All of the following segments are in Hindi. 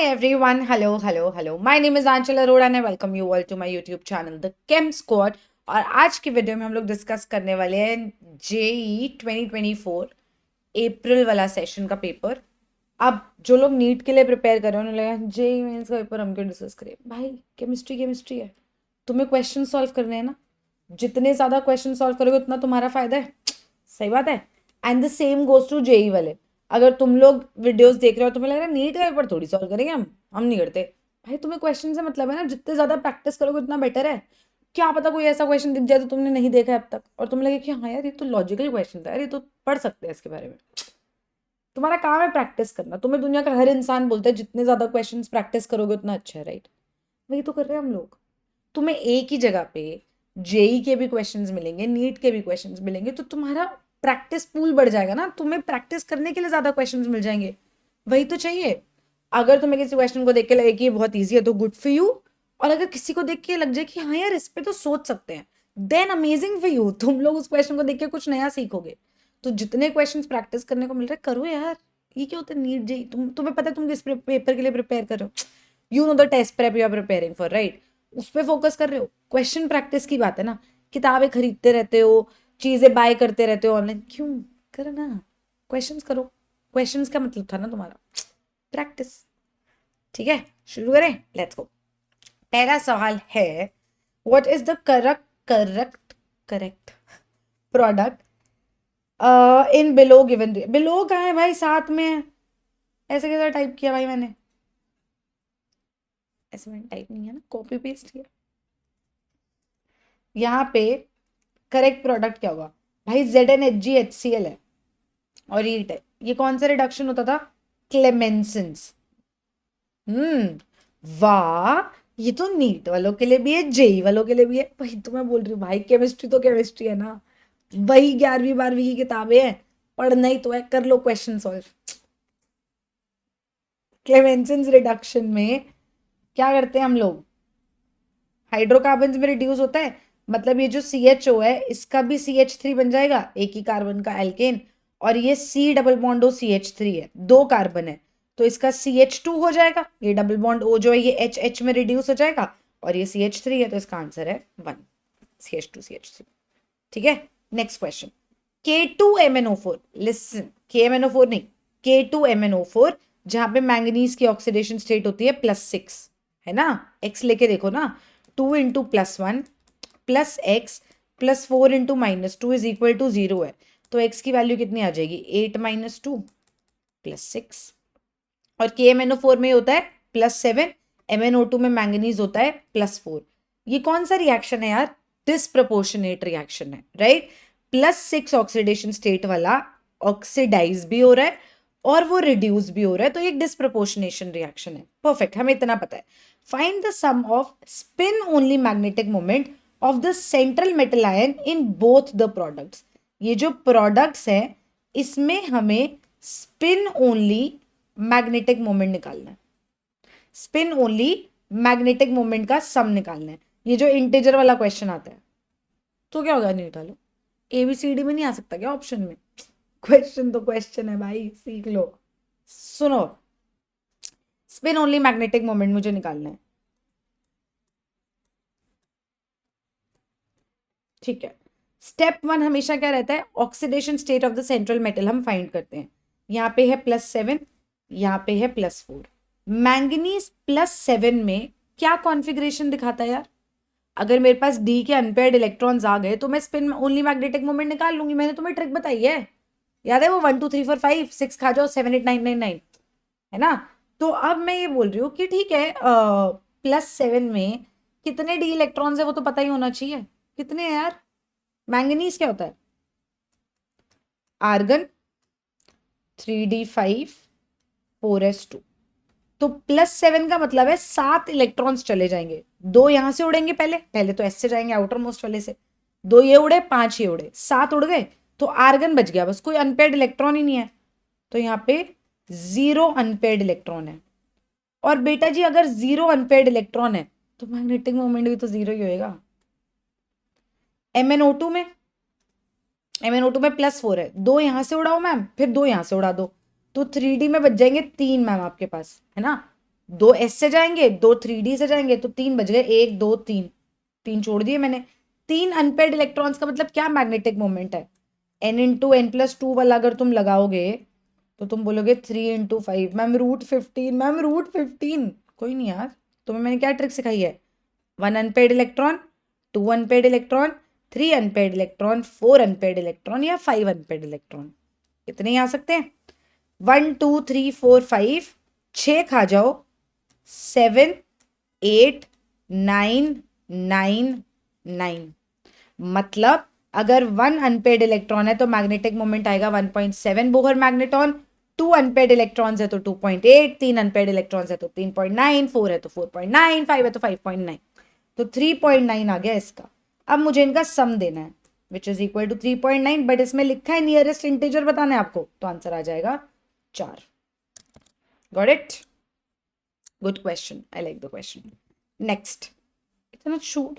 everyone. Hello. My name is Anchal Arora and I welcome you all to my YouTube channel, The Chem Squad. और आज की वीडियो में हम लोग डिस्कस करने वाले हैं जेई 2024 अप्रैल वाला सेशन का पेपर। अब जो लोग नीट के लिए प्रिपेयर कर रहे हैं उन्हें लगा जेई मेंस का पेपर हम क्यों डिस्कस करें। भाई केमिस्ट्री है, तुम्हें क्वेश्चन सॉल्व करने हैं ना। जितने ज़्यादा क्वेश्चन सॉल्व करोगे उतना तुम्हारा फायदा है। सही बात है। And the same goes to JEE वाले। अगर तुम लोग वीडियोस देख रहे हो तुम्हें लग रहा है नीट का पेपर थोड़ी सॉल्व करेंगे हम नहीं करते। भाई तुम्हें क्वेश्चन से मतलब है ना, जितने ज्यादा प्रैक्टिस करोगे उतना बेटर है। क्या पता कोई ऐसा क्वेश्चन दिख जाए तो तुमने नहीं देखा है अब तक और तुम्हें लगे कि हाँ यार ये तो लॉजिकल क्वेश्चन था यार, ये तो पढ़ सकते हैं इसके बारे में। तुम्हारा काम है प्रैक्टिस करना। तुम्हें दुनिया का हर इंसान बोलता है जितने ज्यादा क्वेश्चन प्रैक्टिस करोगे उतना अच्छा है, राइट? वही तो कर रहे हैं हम लोग। तुम्हें एक ही जगह पे जेई के भी क्वेश्चंस मिलेंगे, नीट के भी क्वेश्चंस मिलेंगे, तो तुम्हारा प्रैक्टिस पूल बढ़ जाएगा ना। तुम्हें प्रैक्टिस करने के लिए ज्यादा क्वेश्चंस मिल जाएंगे। वही तो चाहिए। अगर तुम्हें किसी क्वेश्चन को देख के लगे कि ये बहुत ईजी है तो गुड फॉर यू। और अगर किसी को देख के लग जाए कि हाँ यार इस पे तो सोच सकते हैं, देन अमेजिंग फॉर यू। तुम लोग उस क्वेश्चन को देख के कुछ नया सीखोगे। तो जितने क्वेश्चंस प्रैक्टिस करने को मिल रहे करो यार। ये क्या होता है नीट जेई? तुम्हें पता है तुम किस पेपर के लिए प्रिपेयर कर रहे हो। You know the test prep you are preparing for, right? उस पर फोकस कर रहे हो। क्वेश्चन प्रैक्टिस की बात है ना। किताबें खरीदते रहते हो, चीजें बाय करते रहते हो ऑनलाइन, क्यों? करो ना, क्वेश्चंस करो। क्वेश्चंस का मतलब था ना तुम्हारा प्रैक्टिस। ठीक है, शुरू करें, लेट्स गो। पहला सवाल है, what is the correct product in below given. Below का है भाई, साथ में है। ऐसे कैसा टाइप किया भाई मैंने? ऐसे मैंने टाइप नहीं है ना, कॉपी पेस्ट किया। यहाँ पे करेक्ट प्रोडक्ट क्या होगा भाई? ZnHgHCl है और ईट है। ये कौन सा रिडक्शन होता था? क्लेमेंसेंस। वाह, ये तो नीट वालों के लिए भी है, जेई वालों के लिए भी है। वही तो मैं बोल रही हूँ भाई, केमिस्ट्री तो केमिस्ट्री है ना। वही 11वीं 12वीं की किताबें हैं, पढ़ना ही तो है। कर लो क्वेश्चन सॉल्व। क्लेमेंसेंस रिडक्शन में क्या करते हैं हम लोग? हाइड्रोकार्बन में रिड्यूस होता है, मतलब ये जो CHO है इसका भी CH3 बन जाएगा, एक ही कार्बन का एल्केन। और ये C double bond O CH3 है, दो कार्बन है, तो इसका CH2 हो जाएगा। ये डबल बॉन्ड O जो है ये HH में रिड्यूस हो जाएगा और ये CH3 है, तो इसका आंसर है 1, CH2 CH3। ठीक है, next question. K2MnO4, listen, KMnO4 नहीं, K2MnO4, जहां पे मैंगनीज की ऑक्सीडेशन स्टेट होती है +6, है ना। X लेके देखो ना, 2 into +1 plus x plus 4 into -2 is equal to 0 है। तो x की वैल्यू कितनी आ जाएगी? 8 - 2 +6। और KMnO4 में होता है +7, MnO2 में मैंगनीज होता है +4। ये कौन सा रिएक्शन है यार? डिसप्रपोर्शनेट रिएक्शन है, राइट? +6 ऑक्सीडेशन स्टेट वाला ऑक्सीडाइज भी हो रहा है और वो रिड्यूस भी हो रहा है, तो एक डिसप्रपोर्शनेशन रिएक्शन है। परफेक्ट, हमें इतना पता है। Find the sum of spin only magnetic moment of the central metal ion in both the products. ये जो प्रोडक्ट्स हैं इसमें हमें स्पिन ओनली मैग्नेटिक मोमेंट निकालना है। स्पिन ओनली मैग्नेटिक मोमेंट का सम निकालना है। ये जो इंटीजर वाला क्वेश्चन आता है तो क्या होगा? निकालो। ABCD में नहीं आ सकता क्या ऑप्शन में? क्वेश्चन तो क्वेश्चन है भाई, सीख लो। सुनो, स्पिन ओनली मैग्नेटिक मोमेंट मुझे निकालना है। ठीक है, स्टेप 1 हमेशा क्या रहता है? Oxidation state of the central metal हम फाइंड करते हैं। यहाँ पे है +7, यहाँ पे है +4। मैंगनीज +7 में क्या कॉन्फ़िगरेशन दिखाता है यार? अगर मेरे पास D के अनपेयर्ड इलेक्ट्रॉन्स आ गए तो मैं स्पिन ओनली मैग्नेटिक मोमेंट निकाल लूंगी। मैंने तुम्हें ट्रिक बताई है, याद है वो 1 2 3 4 5 6 खा जाओ, 7 8 9 9 9, है ना। तो अब मैं ये बोल रही हूँ कि ठीक है, +7 में कितने D इलेक्ट्रॉन्स है वो तो पता ही होना चाहिए। कितने हैं यार? मैंगनीज क्या होता है? Argon 3D5 4s2। तो +7 का मतलब है 7 इलेक्ट्रॉन्स चले जाएंगे। 2 यहां से उड़ेंगे, पहले पहले तो S से जाएंगे आउटर मोस्ट वाले से। 2 ये उड़े, 5 ये उड़े, 7 उड़ गए, तो आर्गन बच गया बस, कोई अनपेयर्ड इलेक्ट्रॉन ही नहीं है। तो यहाँ पे 0 अनपेयर्ड इलेक्ट्रॉन है। और बेटा जी अगर 0 अनपेयर्ड इलेक्ट्रॉन है तो मैग्नेटिक मोमेंट भी तो 0 ही होएगा। MnO2 में +4 है, 2 यहां से उड़ाओ मैम, फिर 2 यहां से उड़ा दो, तो 3D में बच जाएंगे 3 मैम आपके पास, है ना। 2 S से जाएंगे, 2 3D से जाएंगे, तो 3 बज गए, 1 2 3, 3 छोड़ दिए मैंने। 3 अनपेयर्ड इलेक्ट्रॉन्स का मतलब क्या मैग्नेटिक मोमेंट है, n into n plus two वाला अगर तुम लगाओगे तो तुम बोलोगे 3 इंटू 5, मैम √15, मैम √15। कोई नहीं यार, तुम्हें मैंने क्या ट्रिक सिखाई है, 1 unpaired electron, 2 unpaired electron, 3 unpaired electron, 4 unpaired electron या 5 अनपेयर्ड इलेक्ट्रॉन, कितने ही आ सकते हैं, 1 2 3 4 5, 6 खा जाओ, 7 8 9 9 9। मतलब अगर 1 अनपेयर्ड इलेक्ट्रॉन है तो मैग्नेटिक मोमेंट आएगा 1.7 बोहर मैग्नेटॉन, 2 अनपेयर्ड इलेक्ट्रॉन्स है तो 2.8, 3 अनपेयर्ड इलेक्ट्रॉन्स है तो 3.9, 4 है तो 4.9, 5 है तो 5.9, तो 3.9 आ गया इसका। अब मुझे इनका सम देना है which is equal to 3.9, but इसमें लिखा है नियरेस्ट इंटीजर बताना है आपको, तो आंसर आ जाएगा 4। Got it, good question, I like the question. Next, इतना shoot,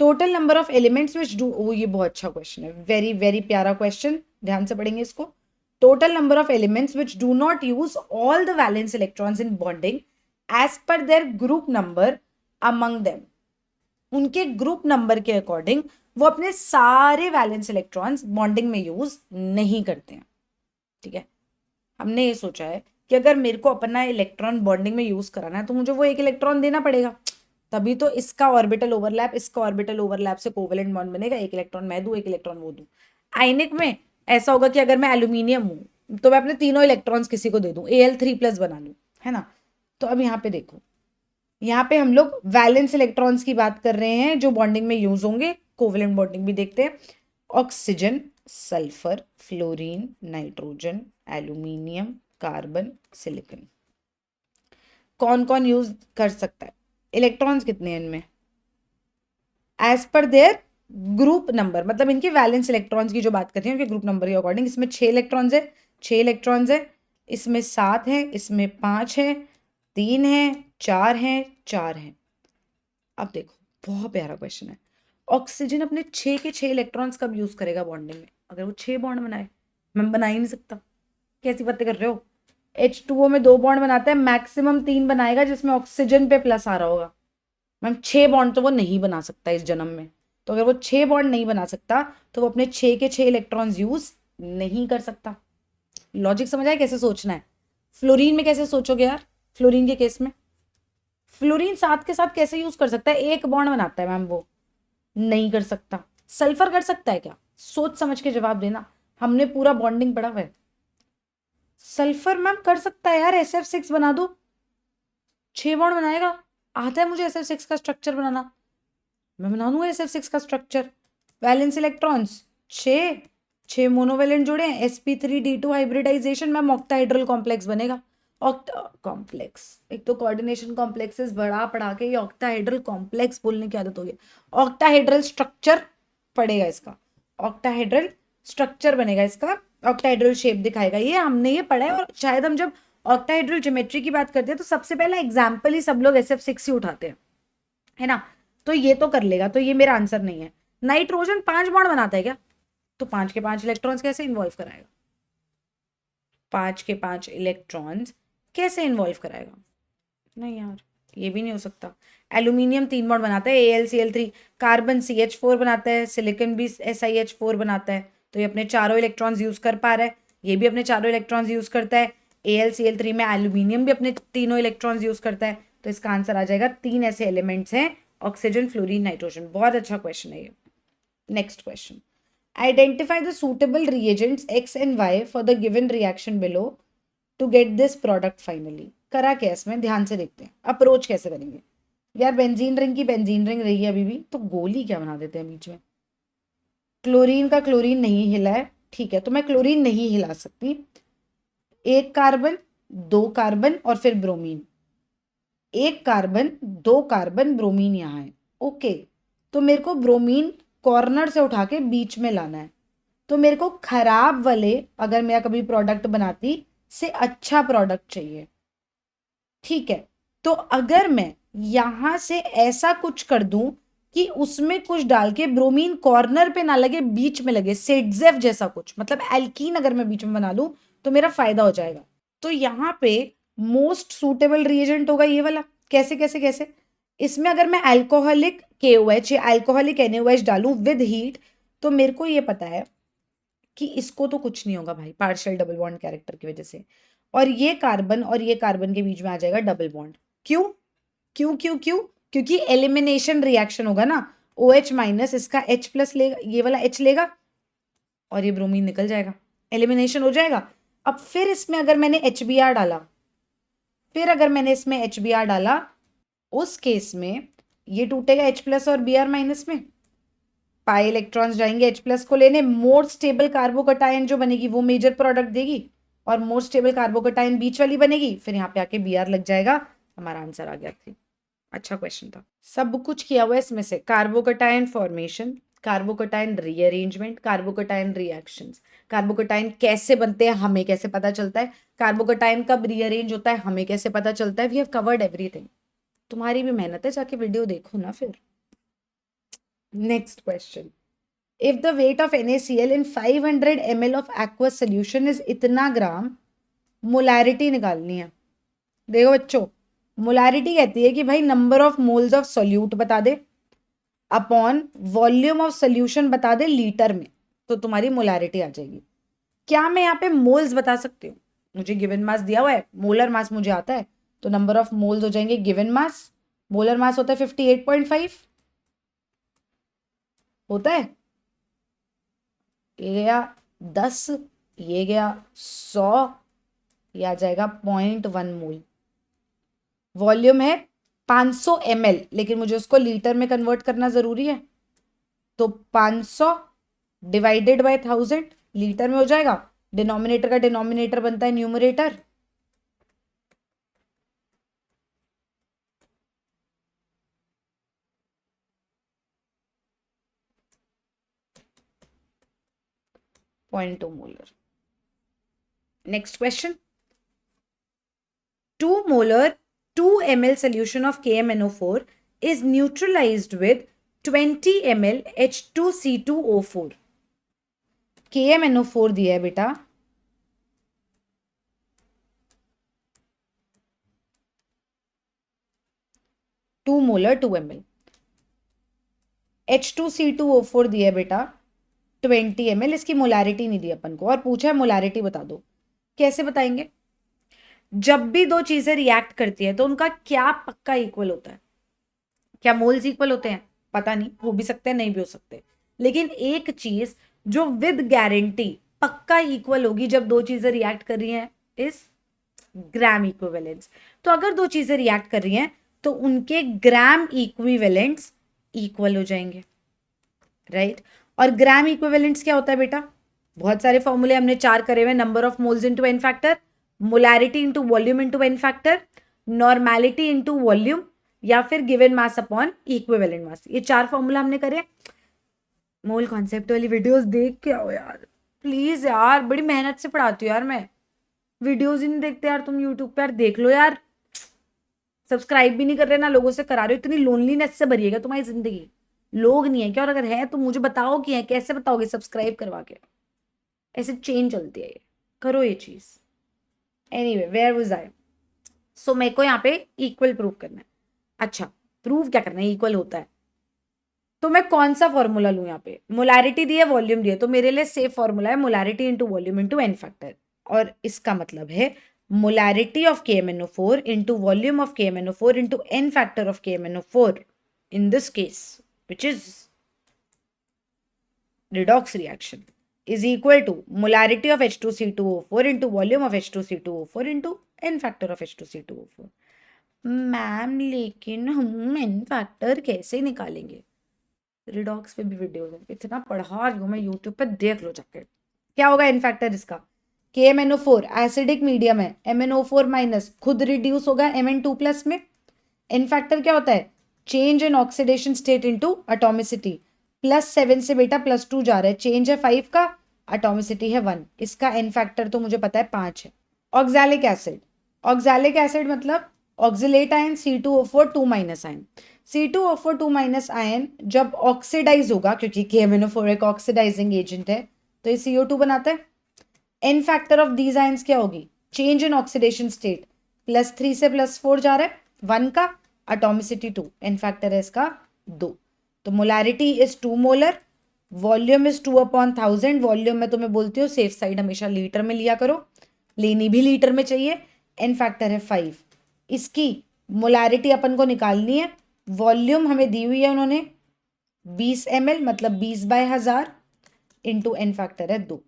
total number of elements which do, ओ ये बहुत अच्छा क्वेश्चन है, वेरी वेरी प्यारा क्वेश्चन, ध्यान से पढ़ेंगे इसको। Total number of elements which do not use all the valence electrons in bonding as per their group number among them, उनके ग्रुप नंबर के अकॉर्डिंग वो अपने सारे वैलेंस इलेक्ट्रॉन्स बॉन्डिंग में यूज नहीं करते हैं। ठीक है, हमने ये सोचा है कि अगर मेरे को अपना इलेक्ट्रॉन बॉन्डिंग में यूज कराना है तो मुझे वो एक इलेक्ट्रॉन देना पड़ेगा, तभी तो इसका ऑर्बिटल ओवरलैप इसका ऑर्बिटल ओवरलैप से कोवेलेंट बॉन्ड बनेगा, एक इलेक्ट्रॉन मैं दूं, एक इलेक्ट्रॉन वो दूं। आयनिक में ऐसा होगा कि अगर मैं एल्यूमिनियम हूं तो मैं अपने तीनों इलेक्ट्रॉन्स किसी को दे दूं, Al3+ बना लूं, है ना। तो अब यहाँ पे देखो, यहाँ पे हम लोग वैलेंस इलेक्ट्रॉन्स की बात कर रहे हैं जो बॉन्डिंग में यूज होंगे, कोवेलेंट बॉन्डिंग भी देखते हैं। Oxygen, sulphur, fluorine, nitrogen, aluminium, carbon, silicon, कौन कौन यूज कर सकता है, इलेक्ट्रॉन्स कितने हैं इनमें, as per their group number, मतलब इनके वैलेंस इलेक्ट्रॉन्स की जो बात करते हैं उनके ग्रुप नंबर के अकॉर्डिंग, इसमें 6 इलेक्ट्रॉन्स है, 6 इलेक्ट्रॉन्स है, इसमें 7 है, इसमें 5 है, 3 है, 4 है, 4 है। अब देखो, बहुत प्यारा क्वेश्चन है, ऑक्सीजन अपने 6 के 6 इलेक्ट्रॉन्स कब यूज करेगा बॉन्डिंग में, अगर वो 6 बॉन्ड बनाए, मैं बना ही नहीं सकता, कैसी बातें कर रहे हो। H2O में 2 बॉन्ड बनाता है, मैक्सिमम 3 बनाएगा जिसमें ऑक्सीजन पे प्लस आ रहा होगा, मैम 6 बॉन्ड तो वो नहीं बना सकता इस जन्म में, तो अगर वो 6 बॉन्ड नहीं बना सकता तो वो अपने 6 के 6 इलेक्ट्रॉन्स यूज नहीं कर सकता। लॉजिक समझ आया कैसे सोचना है। फ्लोरीन में कैसे सोचोगे यार, फ्लोरीन के केस में फ्लोरीन 7 के साथ कैसे यूज कर सकता है, एक बॉन्ड बनाता है मैम, वो नहीं कर सकता। सल्फर कर सकता है क्या, सोच समझ के जवाब देना, हमने पूरा बॉन्डिंग पढ़ा हुआ है। सल्फर मैम कर सकता है यार, SF6 बना दो, 6 बॉन्ड बनाएगा, आता है मुझे SF6 का स्ट्रक्चर बनाना, मैं बना दूंगा SF6 का स्ट्रक्चर। वैलेंस इलेक्ट्रॉन्स 6 मोनोवेलेंट जोड़े हैं, sp3d2 hybridization, ma'am octahedral complex बनेगा। ऑक्टा कॉम्प्लेक्स, एक तो कोऑर्डिनेशन कॉम्प्लेक्सेस बड़ा पढ़ा के ये ऑक्टाहेड्रल कॉम्प्लेक्स बोलने की आदत हो गई, ऑक्टाहेड्रल स्ट्रक्चर पड़ेगा इसका, ऑक्टाहेड्रल स्ट्रक्चर बनेगा इसका, ऑक्टाहेड्रल शेप दिखाएगा, ये हमने ये पढ़ा है। और शायद हम जब ऑक्टाहेड्रल ज्योमेट्री की बात करते हैं तो सबसे पहला एग्जाम्पल ही सब लोग SF6 ही उठाते हैं, है ना, तो ये तो कर लेगा, तो ये मेरा आंसर नहीं है। नाइट्रोजन 5 बॉन्ड बनाता है क्या, तो 5 के 5 इलेक्ट्रॉन्स कैसे इन्वॉल्व कराएगा, 5 के 5 इलेक्ट्रॉन्स कैसे इन्वॉल्व कराएगा, नहीं यार ये भी नहीं हो सकता। एल्यूमिनियम 3 बॉन्ड बनाता है, AlCl3, कार्बन CH4 बनाता है, सिलिकॉन भी SiH4 बनाता है, तो ये अपने चारों इलेक्ट्रॉन्स यूज कर पा रहा है, ये भी अपने चारों इलेक्ट्रॉन्स यूज करता है, AlCl3 में एल्यूमिनियम भी अपने तीनों इलेक्ट्रॉन्स यूज करता है, तो इसका आंसर आ जाएगा 3 ऐसे एलिमेंट्स हैं, ऑक्सीजन, फ्लोरीन, नाइट्रोजन। बहुत अच्छा क्वेश्चन है ये। Next question, identify the suitable reagents X and Y for the given reaction below to get this product finally. करा क्या इसमें, ध्यान से देखते हैं अप्रोच कैसे करेंगे। यार बेंजीन रिंग की बेंजीन रिंग रही है अभी भी, तो गोली क्या बना देते हैं बीच में। क्लोरीन का क्लोरीन नहीं हिला है, ठीक है, तो मैं क्लोरीन नहीं हिला सकती। 1 कार्बन 2 कार्बन और फिर ब्रोमीन, 1 कार्बन 2 कार्बन, ब्रोमीन यहाँ है, ओके, तो मेरे को ब्रोमीन कॉर्नर से उठा के बीच में लाना है, तो मेरे को खराब वाले अगर मैं कभी प्रोडक्ट बनाती से अच्छा प्रोडक्ट चाहिए, ठीक है। तो अगर मैं यहां से ऐसा कुछ कर दूं कि उसमें कुछ डाल के ब्रोमीन कॉर्नर पे ना लगे, बीच में लगे, सेडजेफ जैसा कुछ, मतलब एल्कीन अगर मैं बीच में बना लूं तो मेरा फायदा हो जाएगा। तो यहाँ पे मोस्ट सूटेबल रिएजेंट होगा ये वाला। कैसे कैसे कैसे? इसमें अगर मैं अल्कोहलिक KOH या अल्कोहलिक NaOH डालूं विद हीट, तो मेरे को ये पता है कि इसको तो कुछ नहीं होगा भाई, पार्शियल डबल बॉन्ड कैरेक्टर की वजह से, और ये कार्बन और ये कार्बन के बीच में आ जाएगा डबल बॉन्ड। क्यों क्यों क्यों क्यों? क्योंकि एलिमिनेशन रिएक्शन होगा ना, OH माइनस इसका H प्लस लेगा, ये वाला H लेगा और ये ब्रोमीन निकल जाएगा, एलिमिनेशन हो जाएगा। अब फिर इसमें अगर मैंने HBr डाला, फिर अगर मैंने इसमें HBr डाला, उस केस में ये टूटेगा H प्लस और Br माइनस में, पाई इलेक्ट्रॉन्स जाएंगे H प्लस को लेने, मोर स्टेबल कार्बोकटायन जो बनेगी वो मेजर प्रोडक्ट देगी, और मोर स्टेबल कार्बोकटायन बीच वाली बनेगी, फिर यहाँ पे आके Br लग जाएगा। हमारा आंसर आ गया थी। अच्छा क्वेश्चन था। सब कुछ किया हुआ है इसमें से, carbocation formation, carbocation rearrangement, carbocation reactions, carbocation कैसे बनते हैं हमें कैसे पता चलता है, कार्बोकटायन कब रीअरेंज होता है हमें कैसे पता चलता है। We have covered everything. तुम्हारी भी मेहनत है, जाके वीडियो देखो ना फिर। Next question, if the weight of NaCl in 500 ml of aqueous solution is इतना ग्राम, मोलैरिटी निकालनी है। देखो बच्चों, मोलैरिटी कहती है कि भाई number of moles of solute बता दे अपॉन वॉल्यूम ऑफ सोल्यूशन बता दे लीटर में, तो तुम्हारी मोलैरिटी आ जाएगी। क्या मैं यहाँ पे मोल्स बता सकती हूँ? मुझे गिवन मास दिया हुआ है, मोलर मास मुझे आता है, तो नंबर ऑफ मोल्स हो जाएंगे गिवन मास। मोलर मास होता है 58.5, होता है। ये गया 10, ये गया 100, ये आ जाएगा 0.1 मोल। वॉल्यूम है 500 ml, लेकिन मुझे उसको लीटर में कन्वर्ट करना जरूरी है, तो 500 डिवाइडेड बाय 1000 लीटर में हो जाएगा। डिनोमिनेटर का डिनोमिनेटर बनता है numerator. .2 molar. Next question, 2 molar 2 ml solution of KMNO4 is neutralized with 20 ml H2C2O4। KMNO4 दिया है बेटा, टू मोलर 2 ml, H2C2O4 दिया है बेटा 20 ml। इसकी मोलैरिटी नहीं दी अपन को, और पूछा है मोलैरिटी बता दो। कैसे बताएंगे? जब भी दो चीजें रिएक्ट करती है तो उनका क्या पक्का इक्वल होता है? क्या मोल्स इक्वल होते हैं? पता नहीं, हो भी सकते हैं नहीं भी हो सकते, लेकिन एक चीज जो विद गारंटी पक्का इक्वल होगी जब दो चीजें रिएक्ट कर रही हैं इज ग्राम इक्विवेलेंस। तो अगर दो चीजें रिएक्ट कर रही हैं तो उनके ग्राम इक्विवेलेंट्स इक्वल हो जाएंगे, राइट। और ग्राम इक्विवेलेंट्स क्या होता है बेटा? बहुत सारे फॉर्मूले हमने 4 करे हुए, number of moles into n factor, molarity into volume into n factor, normality into volume, या फिर given mass upon equivalent mass. ये 4 फॉर्मूला हमने करे। मोल कॉन्सेप्ट वाली वीडियोस देख के आओ यार प्लीज यार, बड़ी मेहनत से पढ़ाती हूँ यार मैं। वीडियोस ही नहीं देखते यार तुम यूट्यूब पे, यार देख लो यार। सब्सक्राइब भी नहीं कर रहे ना लोगों से करा रहे हो, इतनी लोनलीनेस से भरिएगा तुम्हारी जिंदगी। लोग नहीं है क्या? और अगर है तो मुझे बताओ कि है, कैसे बताओगे? सब्सक्राइब करवा के। ऐसे चेन चलती है ये, करो ये चीज। Anyway where was I? So मेरे को यहाँ पे इक्वल प्रूव करना है। अच्छा, प्रूव क्या करना है? इक्वल होता है तो मैं कौन सा फॉर्मूला लूं? यहाँ पे मोलैरिटी दी है, वॉल्यूम दी है, तो मेरे लिए सेफ फॉर्मूला है molarity into volume into n factor. और इसका मतलब है molarity of KMNO4 into volume of KMNO4 into n factor of KMNO4 in this case, which is redox reaction, is equal to molarity of H2C2O4 into volume of H2C2O4 into n factor of H2C2O4। Ma'am लेकिन हम n फैक्टर कैसे निकालेंगे? रिडॉक्स पे भी वीडियो है, इतना पढ़ा रही हूँ मैं यूट्यूब पे, देख लो जाके। क्या होगा n फैक्टर इसका? KMNO4 एसिडिक मीडियम है, MnO4 माइनस खुद रिड्यूस होगा Mn2 प्लस में। n फैक्टर क्या होता है? Change in oxidation state into atomicity. +7 से बेटा +2 जा रहा है, चेंज है 5 का, एटॉमिसिटी है 1। इसका n फैक्टर तो मुझे पता है 5 है। ऑक्सैलिक एसिड, ऑक्सैलिक एसिड मतलब oxalate ion C2O4 2 minus ion. C2O4 2 minus ion जब ऑक्सीडाइज होगा, क्योंकि KMNO4 एक ऑक्सीडाइजिंग एजेंट है, तो ये CO2 बनाता है। n factor of these ions क्या होगी? चेंज इन ऑक्सीडेशन स्टेट, +3 से +4 जा रहा है 1 का, एटॉमिसिटी 2, एन फैक्टर है इसका 2। तो molarity is 2 molar, volume is 2/1000। Volume में तुम्हें बोलती हूँ सेफ साइड हमेशा लीटर में लिया करो, लेनी भी लीटर में चाहिए। एन फैक्टर है 5। इसकी मोलैरिटी अपन को निकालनी है। वॉल्यूम हमें दी हुई है उन्होंने 20 ml, मतलब 20/1000 इंटू एन फैक्टर है 2।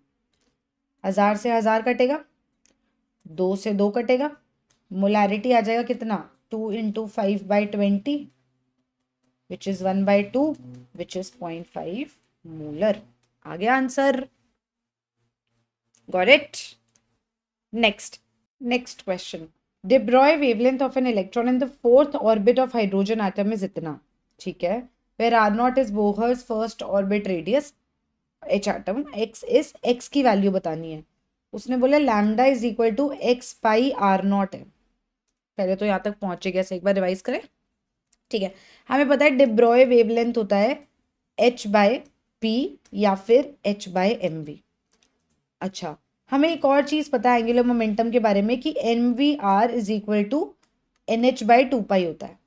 1000 से 1000 कटेगा, 2 से 2 कटेगा, मोलैरिटी आ जाएगा कितना 2 into 5/20 which is 1/2 which is 0.5 molar. आ गया answer, got it. Next question, de Broglie wavelength of an electron in the fourth orbit of hydrogen atom is इतना, ठीक है, where r0 is Bohr's first orbit radius, H atom, x की वैल्यू बतानी है। उसने बोला lambda is equal to x pi r0 है। पहले तो यहाँ तक पहुंचे गया, एक बार रिवाइज करें, ठीक है। हमें पता है de Broglie वेवलेंथ होता है h/p या फिर h/mv। अच्छा, हमें एक और चीज पता है एंगुलर मोमेंटम के बारे में कि mvr is equal to nh/2π होता है,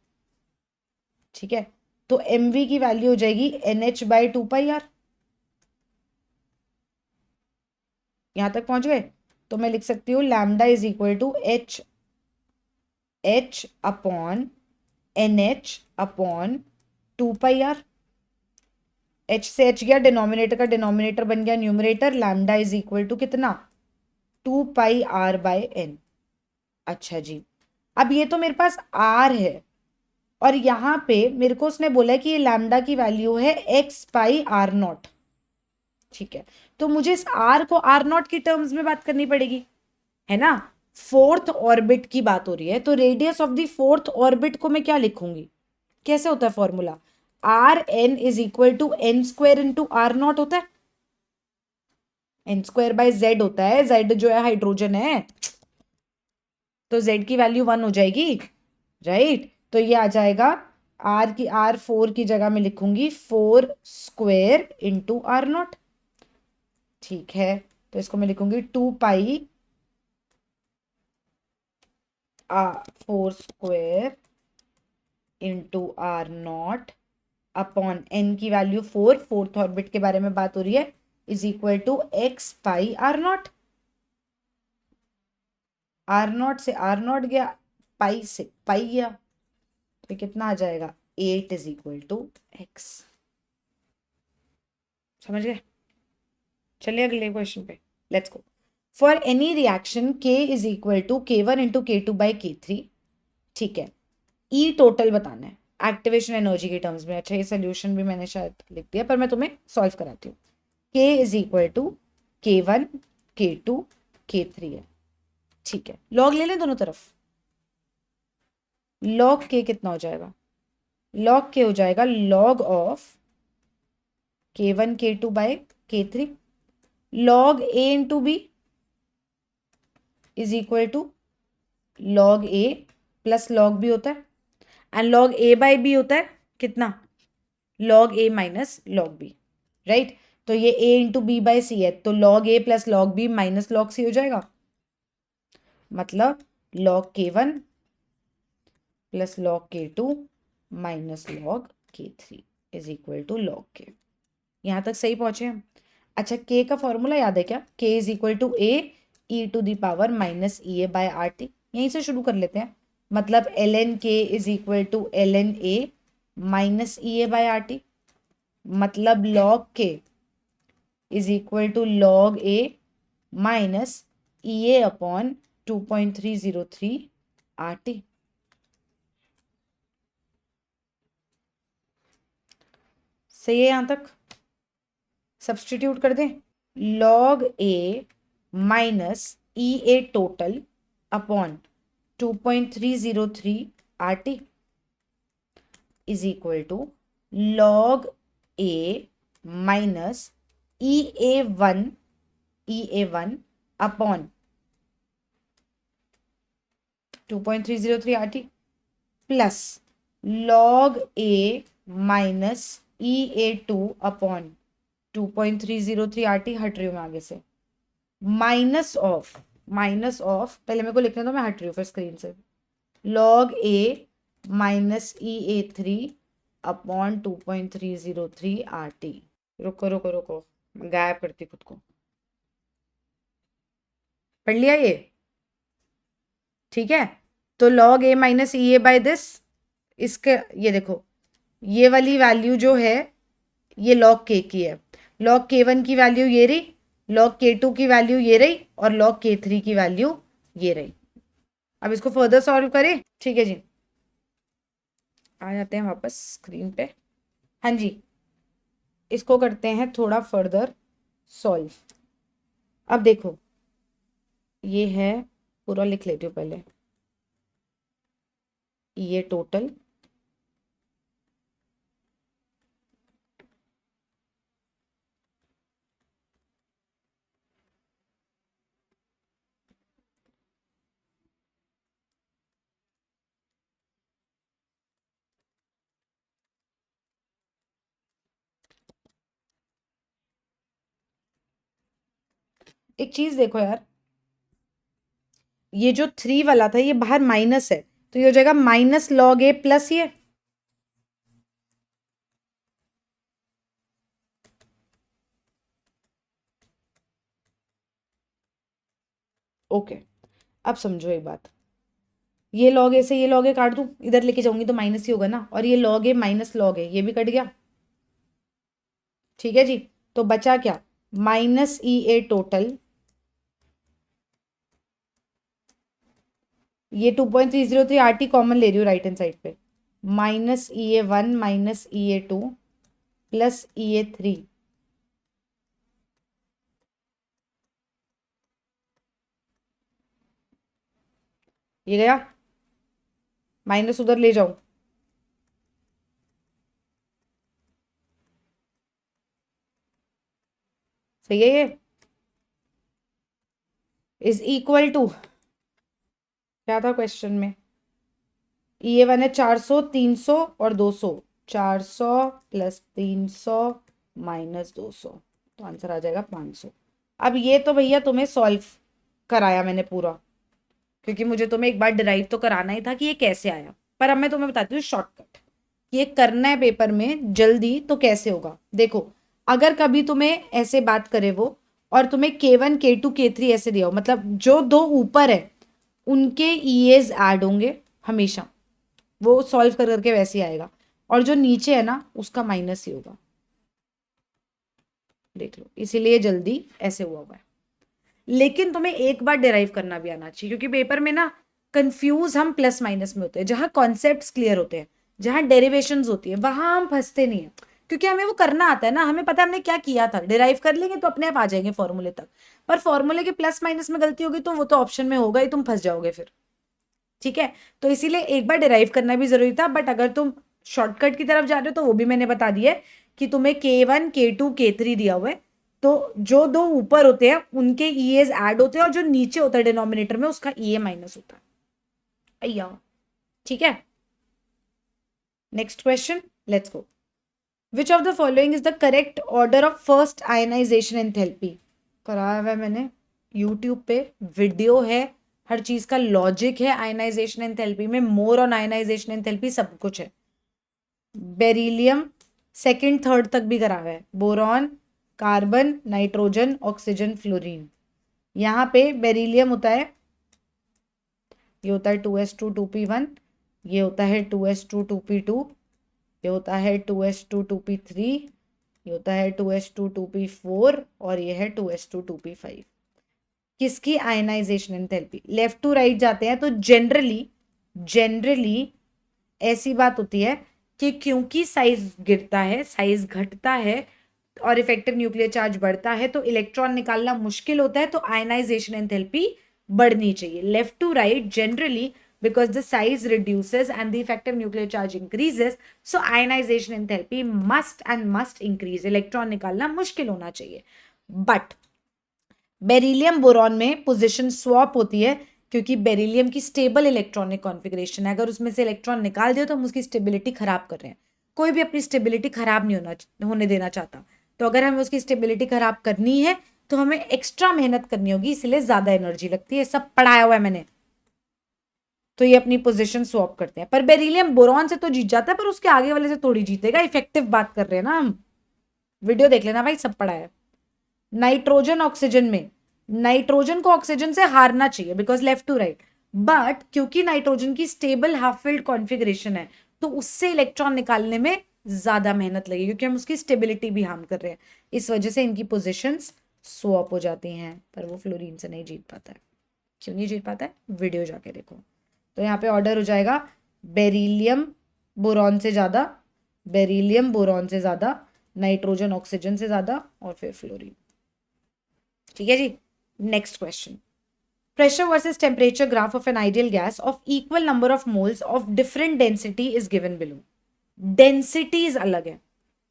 ठीक है। तो mv की वैल्यू हो जाएगी nh/2πr। यहां तक पहुंच गए, तो मैं लिख सकती हूँ lambda is equal to h upon nh/2πr। h से h गया, डिनोमिनेटर का डिनोमिनेटर बन गया numerator. Lambda is equal to कितना 2πr/n। अच्छा जी, अब ये तो मेरे पास r है और यहाँ पे मेरे को उसने बोला है कि ये लैम्डा की वैल्यू है x/r0, ठीक है। तो मुझे इस r को r0 की टर्म्स में बात करनी पड़ेगी, है ना। फोर्थ ऑर्बिट की बात हो रही है, तो radius of the fourth orbit को मैं क्या लिखूंगी, कैसे होता है formula, rn is equal to n² into r0 होता है, n²/z होता है, z जो है हाइड्रोजन है, तो z की वैल्यू 1 हो जाएगी, राइट। तो ये आ जाएगा r4 की जगह में लिखूंगी 4² इंटू r0, ठीक है। तो इसको मैं लिखूंगी 2π 4² इंटू r0 अपॉन n की वैल्यू 4, फोर्थ ऑर्बिट के बारे में बात हो रही है, is equal to x/r0। r0 से r0 गया, पाई से पाई गया, तो कितना आ जाएगा 8 इज इक्वल टू x। समझ गए। चलिए अगले क्वेश्चन पे, let's go. For any reaction k is equal to k1 into k2/k3, ठीक है। ई टोटल बताना है एक्टिवेशन एनर्जी के टर्म्स में। अच्छा, ये सोल्यूशन भी मैंने शायद लिख दिया, पर मैं तुम्हें सॉल्व कराती हूँ। k is equal to k1 k2 k3 है, ठीक है। लॉग ले लें दोनों तरफ, लॉग k कितना हो जाएगा, लॉग k हो जाएगा log of k1 k2/k3, log a into b is equal to log a plus log b होता है, एंड लॉग a/b होता है कितना, log a minus log b, right. तो ये a इंटू b/c है, तो log a plus log b minus log c हो जाएगा, मतलब log k1 plus log k2 minus log k3 is equal to log k। यहां तक सही पहुंचे हम। अच्छा, k का फॉर्मूला याद है क्या, k is equal to a e⁻ minus EA/RT। यहीं से शुरू कर लेते हैं, मतलब ln k is equal to ln a minus EA/RT, मतलब log k is equal to log a minus EA upon 2.303 RT। सही है, यहां तक सब्सटीट्यूट कर दें, log a minus EA total upon 2.303 RT is equal to log a minus EA1 upon 2.303 RT plus log a minus EA2 upon 2.303 RT, हट रही हूँ मैं आगे से, माइनस ऑफ माइनस ऑफ, पहले मेरे को लिखने दो, मैं हट रही हूँ फिर स्क्रीन से, log a minus EA3 upon 2.303 RT। रुको रुको रुको, गायब करती खुद को। पढ़ लिया ये? ठीक है, तो log a minus EA by this, इसके ये देखो, ये वाली वैल्यू जो है ये log k की है, log k1 की वैल्यू ये रही, log k2 की वैल्यू ये रही, और log k3 की वैल्यू ये रही। अब इसको फर्दर सॉल्व करें? ठीक है जी, आ जाते हैं वापस स्क्रीन पे। हाँ जी, इसको करते हैं थोड़ा फर्दर सॉल्व। अब देखो, ये है, पूरा लिख लेती हूँ पहले, ये टोटल, एक चीज देखो यार, ये जो 3 वाला था ये बाहर माइनस है, तो ये हो जाएगा माइनस log a प्लस ये, ओके। अब समझो एक बात, ये log a से ये log a काट दूं, इधर लेके जाऊंगी तो माइनस ही होगा ना, और ये log a minus log a ये भी कट गया। ठीक है जी, तो बचा क्या, माइनस EA टोटल, ये 2.303 RT कॉमन ले रही हूँ राइट हैंड साइड पे, minus EA1 minus EA2 plus EA3, ये गया, माइनस उधर ले जाऊं, सही है ये, इज इक्वल टू, क्या था क्वेश्चन में, EA1 है 400, 300 और 200, 400 प्लस 300 माइनस 200, तो आंसर आ जाएगा 500। अब ये तो भैया तुम्हें सॉल्व कराया मैंने पूरा, क्योंकि मुझे तुम्हें एक बार डिराइव तो कराना ही था कि ये कैसे आया, पर अब मैं तुम्हें बताती हूँ शॉर्टकट, ये करना है पेपर में जल्दी तो कैसे होगा। देखो, अगर कभी तुम्हें ऐसे बात करे वो, और तुम्हें K1 K2 K3 ऐसे दिया हो, मतलब जो दो ऊपर है उनके EAs ऐड होंगे हमेशा, वो सॉल्व कर करके वैसे ही आएगा, और जो नीचे है ना उसका माइनस ही होगा, देख लो, इसीलिए जल्दी ऐसे हुआ है। लेकिन तुम्हें एक बार डिराइव करना भी आना चाहिए, क्योंकि पेपर में ना कंफ्यूज हम प्लस माइनस में होते हैं, जहां कॉन्सेप्ट्स क्लियर होते हैं, जहां डेरिवेशंस होती है वहां हम फंसते नहीं है, क्योंकि हमें वो करना आता है ना, हमें पता है हमने क्या किया था, डिराइव कर लेंगे तो अपने आप आ जाएंगे फॉर्मूले तक। पर फॉर्मूले के प्लस माइनस में गलती होगी तो वो तो ऑप्शन में होगा ही, तुम फंस जाओगे फिर। ठीक है, तो इसीलिए एक बार डिराइव करना भी जरूरी था, बट अगर तुम शॉर्टकट की तरफ जा रहे हो तो वो भी मैंने बता दिया है कि तुम्हें K1 K2 K3 दिया हुआ है, तो जो दो ऊपर होते हैं उनके EAs ऐड होते हैं, और जो नीचे होता है डिनोमिनेटर में उसका EA माइनस होता है। अय्या, ठीक है, next question, let's go. Which of the following is the correct order of first ionization enthalpy? कराया हुआ है मैंने, यूट्यूब पे वीडियो है, हर चीज का लॉजिक है आयनाइजेशन एंथैल्पी में, मोर ऑन आयनाइजेशन एंथैल्पी सब कुछ है। बेरिलियम सेकंड थर्ड तक भी करा हुआ है, boron, carbon, nitrogen, oxygen, fluorine. यहाँ पे बेरिलियम होता है, ये होता है 2s2 2p1, ये होता है 2s2 2p2, ये होता है 2s2 2p3, ये होता है 2s2 2p4, और ये है 2s2 2p5। किसकी ionization enthalpy? Left to right जाते हैं तो जनरली ऐसी बात होती है कि क्योंकि साइज गिरता है, साइज घटता है, और इफेक्टिव न्यूक्लियर चार्ज बढ़ता है, तो इलेक्ट्रॉन निकालना मुश्किल होता है, तो आयनाइजेशन एंथैल्पी बढ़नी चाहिए। Left to right generally, because the size reduces and the effective nuclear charge increases, so ionization enthalpy must increase, electron निकालना मुश्किल होना चाहिए। बट बेरिलियम बोरॉन में पोजीशन स्वैप होती है, क्योंकि बेरिलियम की स्टेबल इलेक्ट्रॉनिक कॉन्फ़िगरेशन है, अगर उसमें से इलेक्ट्रॉन निकाल दिया तो हम उसकी स्टेबिलिटी खराब कर रहे हैं। कोई भी अपनी स्टेबिलिटी खराब नहीं होने देना चाहता, तो अगर हमें उसकी स्टेबिलिटी खराब करनी है, तो हमें एक्स्ट्रा मेहनत करनी होगी, इसलिए ज्यादा एनर्जी लगती है। सब पढ़ाया हुआ है मैंने। तो ये अपनी पोजीशन स्वैप करते हैं। पर बेरिलियम बोरॉन से तो जीत जाता है, पर उसके आगे वाले से थोड़ी जीतेगा। इफेक्टिव बात कर रहे हैं ना हम। वीडियो देख लेना भाई, सब पढ़ा है। नाइट्रोजन ऑक्सीजन में, नाइट्रोजन को ऑक्सीजन से हारना चाहिए because left to right, but क्योंकि नाइट्रोजन की स्टेबल हाफ फील्ड कॉन्फ़िगरेशन है, तो उससे इलेक्ट्रॉन निकालने में ज्यादा मेहनत लगेगी, क्योंकि हम उसकी स्टेबिलिटी भी हार्म कर रहे हैं। इस वजह से इनकी पोजिशंस स्वैप हो जाती हैं। पर वो फ्लोरीन से नहीं जीत पाता है। क्यों नहीं जीत पाता है? वीडियो जाके देखो। तो यहाँ पे ऑर्डर हो जाएगा बेरिलियम बोरॉन से ज्यादा, बेरिलियम बोरॉन से ज्यादा, नाइट्रोजन ऑक्सीजन से ज्यादा, और फिर फ्लोरीन। ठीक है जी। Next question, pressure versus temperature graph of an ideal gas of equal number of moles of different density is given below. Densities अलग है।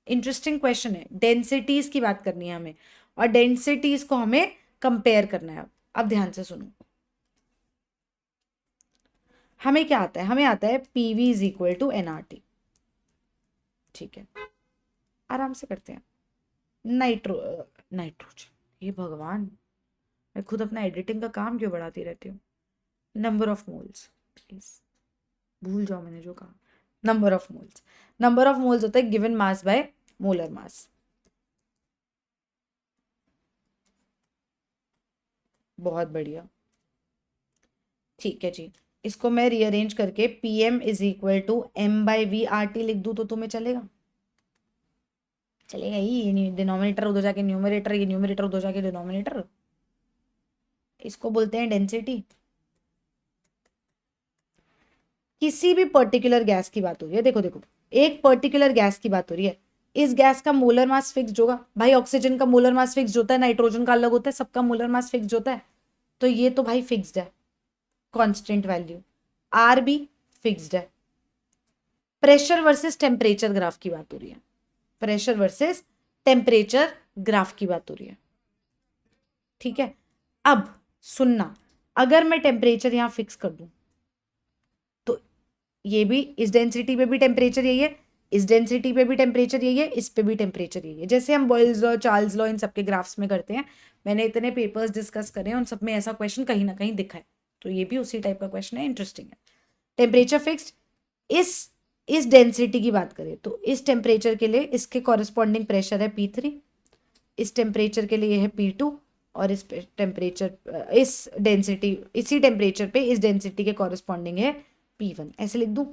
इंटरेस्टिंग क्वेश्चन है। डेंसिटीज की बात करनी है हमें, और डेंसिटीज को हमें कंपेयर करना है। अब ध्यान से सुनो, हमें क्या आता है? हमें आता है PV is equal to nRT. ठीक है, आराम से करते हैं। नाइट्रोजन, ये भगवान, मैं खुद अपना एडिटिंग का काम क्यों बढ़ाती रहती हूँ। नंबर ऑफ मोल्स, प्लीज भूल जाओ मैंने जो कहा। Number of moles, number of moles होता है given mass by molar mass. बहुत बढ़िया। ठीक है जी, इसको मैं रीअरेंज करके PM is equal to m by V R T लिख दूं तो तुम्हें चलेगा? चलेगा ही। डिनोमिनेटर उधर जाके न्यूमरेटर, ये न्यूमरेटर उधर जाके डिनोमिनेटर। इसको बोलते हैं डेंसिटी। किसी भी पर्टिकुलर गैस की बात हो रही है, देखो देखो, एक पर्टिकुलर गैस की बात हो रही है। इस गैस का मोलर मास फिक्स्ड होगा भाई। ऑक्सीजन का मोलर मास फिक्स्ड होता है, नाइट्रोजन का अलग होता है, सबका मोलर मास फिक्स्ड होता है। तो ये तो भाई फिक्स्ड है, कांस्टेंट वैल्यू। आर भी फिक्स्ड है। प्रेशर वर्सेस टेम्परेचर ग्राफ की बात हो रही है। प्रेशर वर्सेस टेम्परेचर ग्राफ की बात हो रही है। ठीक है, अब सुनना, अगर मैं टेम्परेचर यहां फिक्स कर दूं, तो ये भी, इस डेंसिटी पे भी टेम्परेचर यही है, इस डेंसिटी पे भी टेम्परेचर यही है, इस पे भी टेम्परेचर यही है। जैसे हम बॉयल्स लॉ, चार्ल्स लॉ, इन सबके ग्राफ्स में करते हैं। मैंने इतने पेपर्स डिस्कस करे हैं, उन सब में ऐसा क्वेश्चन कहीं ना कहीं दिखा है। तो ये भी उसी टाइप का क्वेश्चन है, इंटरेस्टिंग है। टेम्परेचर फिक्स्ड, इस डेंसिटी की बात करें तो इस टेम्परेचर के लिए इसके कॉरेस्पॉन्डिंग प्रेशर है P3, इस टेम्परेचर के लिए है P2, और इस टेम्परेचर, इस डेंसिटी, इसी टेम्परेचर पे इस डेंसिटी के कॉरेस्पॉन्डिंग है P1। ऐसे लिख दूं?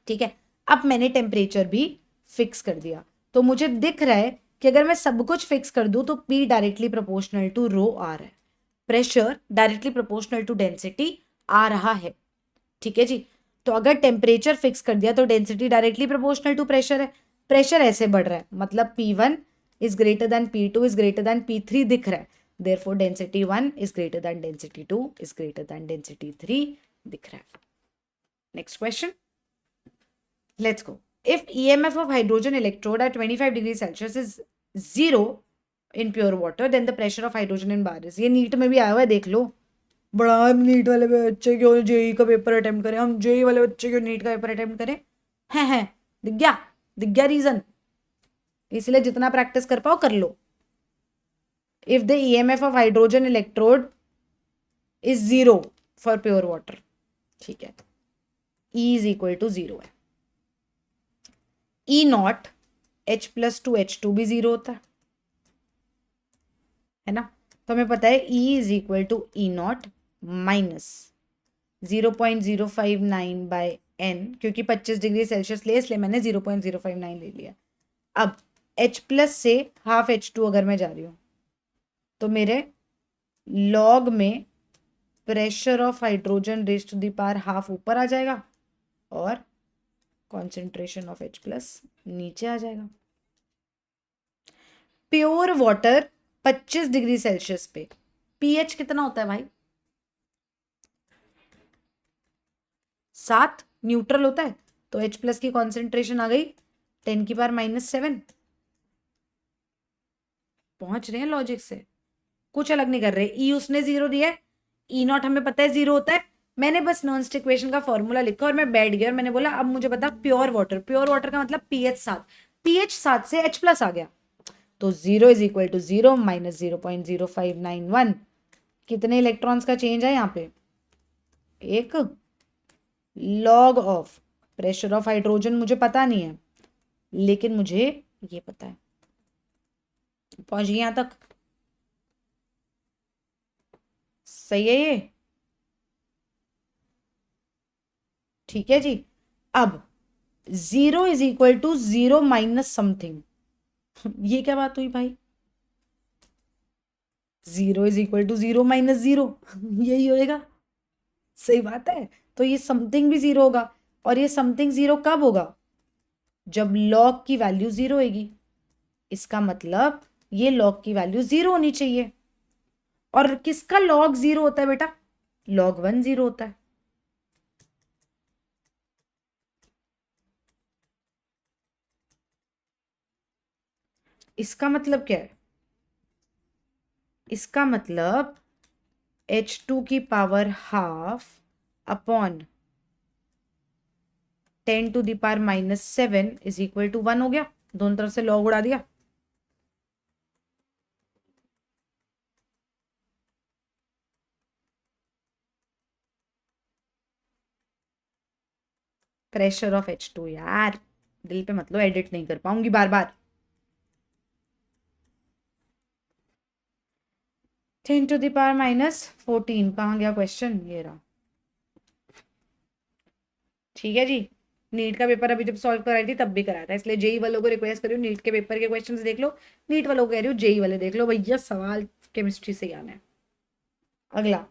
ठीक है, अब मैंने टेम्परेचर भी फिक्स कर दिया, तो मुझे दिख रहा है कि अगर मैं सब कुछ फिक्स कर दूं तो P directly proportional to rho आ रहा है, pressure directly proportional to density आ रहा है। ठीक है जी। तो अगर टेम्परेचर फिक्स कर दिया तो density directly proportional to pressure है। प्रेशर ऐसे बढ़ रहा है, मतलब P1 is greater than P2 is greater than P3 दिख रहा है। Therefore density 1 is greater than density 2 is greater than density 3 दिख रहा है। Next question, let's go. If EMF of hydrogen electrode at 25 degrees Celsius is 0 in pure water, then the pressure of hydrogen in bar is। ये नीट में भी आया हुआ है, देख लो। बड़ा नीट वाले बच्चे क्यों जेई का पेपर अटेम्प्ट करें, हम जेई वाले बच्चे क्यों नीट का पेपर अटेम्प्ट करें? हैं, दिख गया, दिख गया रीजन। इसलिए जितना प्रैक्टिस कर पाओ कर लो। If the EMF of hydrogen electrode is 0 for pure water, ठीक है, E इज इक्वल टू 0 है। E0 H+2H2 भी 0 होता है ना? तो हमें पता है E is equal to E0 minus 0.059 by N, क्योंकि 25 डिग्री सेल्सियस ले इसलिए मैंने 0.059 ले लिया। अब H+ से हाफ H2 अगर मैं जा रही हूँ तो मेरे लॉग में pressure of hydrogen raise to the power half ऊपर आ जाएगा और कॉन्सेंट्रेशन ऑफ H+ नीचे आ जाएगा। प्योर वाटर 25 डिग्री सेल्सियस पे pH कितना होता है भाई? 7। न्यूट्रल होता है, तो H+ की कॉन्सेंट्रेशन आ गई 10⁻⁻7। पहुंच रहे हैं लॉजिक से, कुछ अलग नहीं कर रहे। E उसने 0 दिया है, E0 हमें पता है 0 होता है। मैंने बस नॉन स्टिक इक्वेशन का फॉर्मूला लिखा और मैं बैठ गया और मैंने बोला अब मुझे बता प्योर वाटर, प्योर वाटर का मतलब pH 7, pH 7 से H+ आ गया, तो 0 इज इक्वल टू 0 माइनस 0.0591, कितने इलेक्ट्रॉन्स का चेंज है यहाँ पे? एक log of pressure of hydrogen मुझे पता नहीं है, लेकिन मुझे ये पता है। पहुंच गए यहां तक? सही है ये? ठीक है जी। अब 0 is equal to 0 minus something, ये क्या बात हुई भाई? 0 इज इक्वल टू 0 माइनस 0, यही होएगा। सही बात है। तो ये समथिंग भी 0 होगा, और ये समथिंग 0 कब होगा? जब लॉग की वैल्यू 0 होगी। इसका मतलब ये लॉग की वैल्यू 0 होनी चाहिए। और किसका लॉग 0 होता है बेटा? log 1 0 होता है। इसका मतलब क्या है? इसका मतलब H2 की power half upon 10 to the power minus 7 is equal to 1 हो गया। दोनों तरफ से लॉग उड़ा दिया। प्रेशर ऑफ H2 यार, दिल पे मतलब एडिट नहीं कर पाऊंगी बार बार। 10 टू द पावर माइनस 14, कहाँ गया क्वेश्चन? ये रहा। ठीक है जी। नीट का पेपर अभी जब सॉल्व कराई थी तब भी कराया था, इसलिए जेई वालों को रिक्वेस्ट करी हूँ नीट के पेपर के क्वेश्चंस देख लो। नीट वालों को कह रही हूँ जेई वाले देख लो भैया, सवाल केमिस्ट्री से ही आना है। अगला,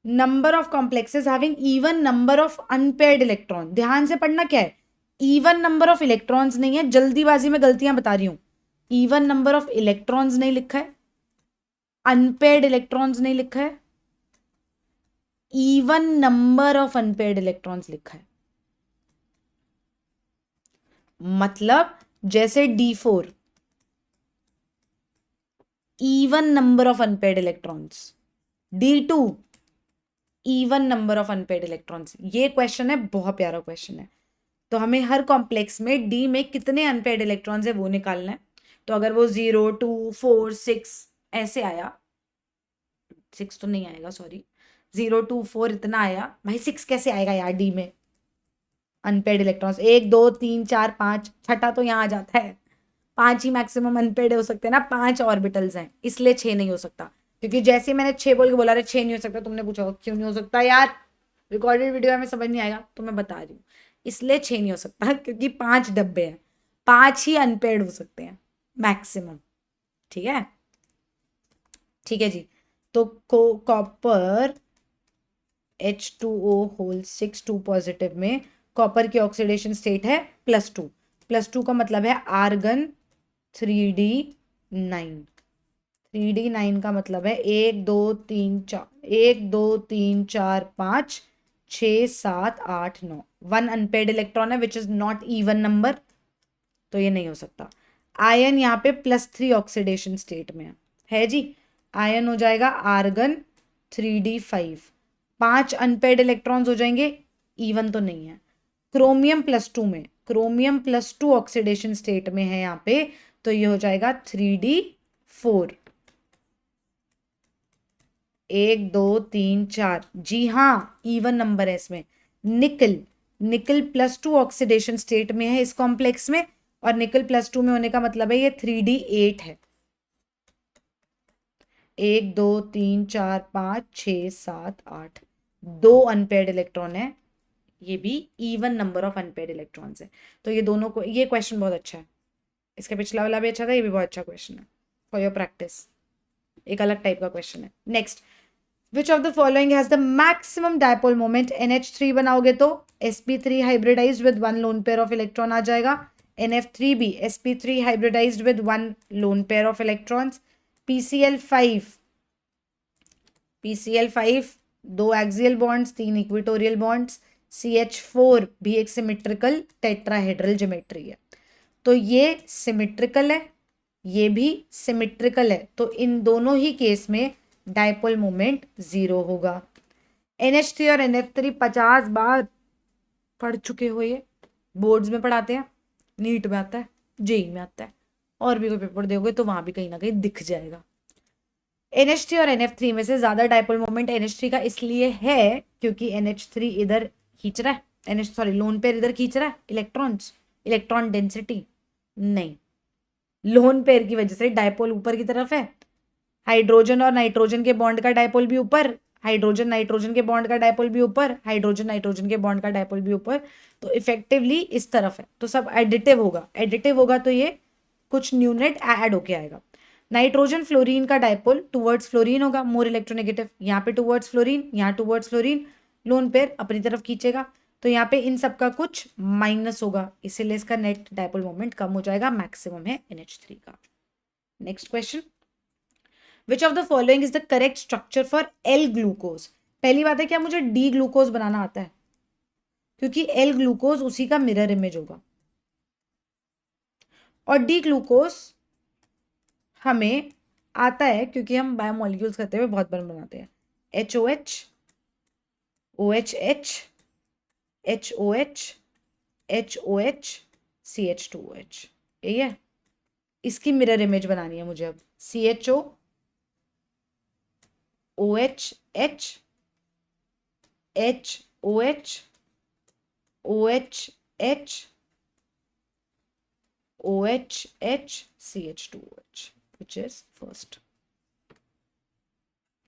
number of complexes having even number of unpaired electron. ध्यान से पढ़ना क्या है, इवन नंबर ऑफ इलेक्ट्रॉन्स नहीं है, जल्दीबाजी में गलतियां बता रही हूं। इवन नंबर ऑफ इलेक्ट्रॉन्स नहीं लिखा है, अनपेयर्ड इलेक्ट्रॉन्स नहीं लिखा है, even number of unpaired electrons लिखा है। मतलब जैसे D4 even number of unpaired electrons, D2 even number of unpaired electrons. ये क्वेश्चन है, बहुत प्यारा क्वेश्चन है। तो हमें हर कॉम्प्लेक्स में डी में कितने अनपेयर्ड इलेक्ट्रॉन्स है वो निकालना है। तो अगर वो 0 2 4 6 ऐसे आया, 6 तो नहीं आएगा सॉरी, 0 2 4 इतना आया भाई, 6 कैसे आएगा यार डी में? अनपेयर्ड इलेक्ट्रॉन्स 1 2 3 4 5, छठा तो यहाँ आ जाता है। 5 ही मैक्सिमम अनपेयर्ड हो सकते हैं ना, 5 ऑर्बिटल्स हैं, इसलिए 6 नहीं हो सकता। क्योंकि जैसे मैंने 6 बोल के बोला रहे 6 नहीं हो सकता, तुमने पूछा क्यों नहीं हो सकता यार, रिकॉर्डेड वीडियो में समझ नहीं आएगा तो मैं बता रही हूँ। इसलिए 6 नहीं हो सकता क्योंकि 5 डब्बे हैं, 5 ही अनपेयर्ड हो सकते हैं मैक्सिमम। ठीक है, ठीक है जी। तो कॉपर H2O होल 6 2 पॉजिटिव में कॉपर की ऑक्सीडेशन स्टेट है +2। +2 का मतलब है आर्गन 3D9। 3D9 का मतलब है 1 2 3 4, 1 2 3 4 5 6 7 8 9, 1 अनपेयर्ड इलेक्ट्रॉन है which is not even number, तो ये नहीं हो सकता। आयन यहाँ पे +3 ऑक्सीडेशन स्टेट में है जी। आयन हो जाएगा आर्गन 3D5, 5 अनपेयर्ड इलेक्ट्रॉन्स हो जाएंगे, इवन तो नहीं है। क्रोमियम +2 में, क्रोमियम +2 ऑक्सीडेशन स्टेट में है यहाँ पे, तो ये हो जाएगा 3D4। 1 2 3 4, जी हाँ इवन नंबर है इसमें। निकल, निकल +2 ऑक्सीडेशन स्टेट में है इस कॉम्प्लेक्स में, और निकल +2 में होने का मतलब है ये 3D8 है। 1 2 3 4 5 6 7 8, 2 अनपेयर्ड इलेक्ट्रॉन है, ये भी even number of unpaired electrons है। तो ये दोनों को, ये क्वेश्चन बहुत अच्छा है, इसका पिछला वाला भी अच्छा था, ये भी बहुत अच्छा क्वेश्चन है फॉर योर प्रैक्टिस, एक अलग टाइप का क्वेश्चन है। Next, which of the following has the maximum dipole moment? NH3 बनाओगे तो sp3 hybridized with 1 lone pair of electron आ जाएगा, NF3 भी sp3 hybridized with 1 lone pair of electrons, PCl5, PCl5 दो axial bonds 3 equatorial bonds, CH4 भी एक सिमेट्रिकल टेट्राहेड्रल ज्योमेट्री है। तो ये सिमेट्रिकल है, ये भी सिमेट्रिकल है, तो इन दोनों ही केस में डायपोल मोमेंट 0 होगा। NH3 और NF3 50 बार पढ़ चुके हो, ये बोर्ड्स में पढ़ाते हैं, नीट में आता है, जेई में आता है, और भी कोई पेपर दोगे तो वहां भी कहीं ना कहीं दिख जाएगा। NH3 और NF3 में से ज्यादा डायपोल मोमेंट NH3 का इसलिए है क्योंकि NH3 इधर खींच रहा है, लोन पेयर इधर खींच रहा है इलेक्ट्रॉन्स, इलेक्ट्रॉन डेंसिटी नहीं, लोन पेयर की वजह से डायपोल ऊपर की तरफ है, हाइड्रोजन और नाइट्रोजन के बॉन्ड का डायपोल भी ऊपर, हाइड्रोजन नाइट्रोजन के बॉन्ड का डायपोल भी ऊपर, हाइड्रोजन नाइट्रोजन के बॉन्ड का डायपोल भी ऊपर, तो इफेक्टिवली इस तरफ है, तो सब एडिटिव होगा, एडिटिव होगा तो ये कुछ न्यूनेट ऐड होके आएगा। नाइट्रोजन फ्लोरीन का डायपोल टुवर्ड्स फ्लोरीन होगा, मोर इलेक्ट्रोनेगेटिव, यहाँ पे टुवर्ड्स फ्लोरीन, यहाँ टुवर्ड्स फ्लोरीन, लोन पेयर अपनी तरफ खींचेगा, तो यहाँ पे इन सब का कुछ माइनस होगा, इसीलिए इसका नेट डायपोल मोमेंट कम हो जाएगा, मैक्सिमम है NH3 का। Next question, which of the following is the correct structure for L glucose. पहली बात है क्या मुझे D ग्लूकोज बनाना आता है, क्योंकि L ग्लूकोज उसी का मिरर इमेज होगा, और D ग्लूकोज हमें आता है क्योंकि हम बायोमोलिक्यूल्स करते हुए बहुत बार बनाते हैं, HOH, OHH, HOH, HOH, CH2OH, यही है, इसकी मिरर इमेज बनानी है मुझे अब, CHO, OH, H, HOH, OH, H, OH, H, CH2OH, which is first।